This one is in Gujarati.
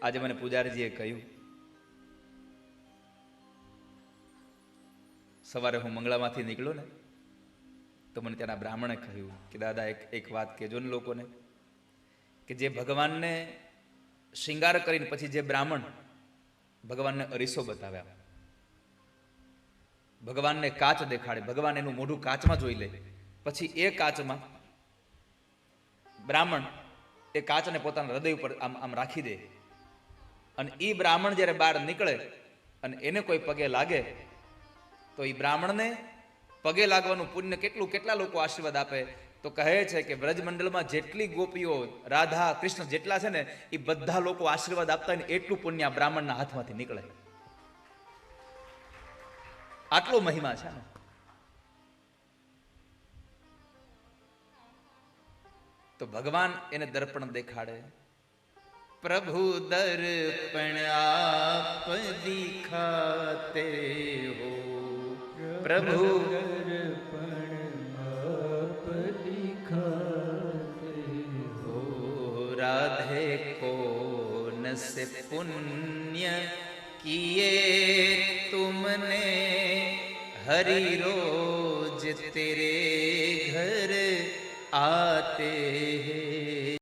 આજે મને પૂજારીજીએ કહ્યું, સવારે હું મંગળામાંથી નીકળ્યો ને તો મને ત્યાંના બ્રાહ્મણે કહ્યું કે દાદા એક વાત કહેજો ને લોકોને, કે જે ભગવાનને શૃંગાર કરીને પછી જે બ્રાહ્મણ ભગવાનને અરીસો બતાવ્યા, ભગવાનને કાચ દેખાડે, ભગવાન એનું મોઢું કાચમાં જોઈ લે, પછી એ કાચમાં બ્રાહ્મણ એ કાચને પોતાના હૃદય ઉપર આમ રાખી દે, અને એ બ્રાહ્મણ જ્યારે બહાર નીકળે અને એને કોઈ પગે લાગે તો એ બ્રાહ્મણને પગે લાગવાનું પુણ્ય કેટલા લોકો આશીર્વાદ આપે. તો કહે છે કે વ્રજમંડળમાં જેટલી ગોપીઓ, રાધા કૃષ્ણ જેટલા છે ને, એ બધા લોકો આશીર્વાદ આપતા ને એટલું પુણ્ય બ્રાહ્મણના હાથમાંથી નીકળે. આટલો મહિમા છે ને. તો ભગવાન એને દર્પણ દેખાડે, પ્રભુ દર્પણ આપ દિખાતે હો, પ્રભુ દર્પણ આપ દિખાતે હો, રાધે કૌન સે પુण्य किए तुमने, हरि रोज तेरे घर आते हैं.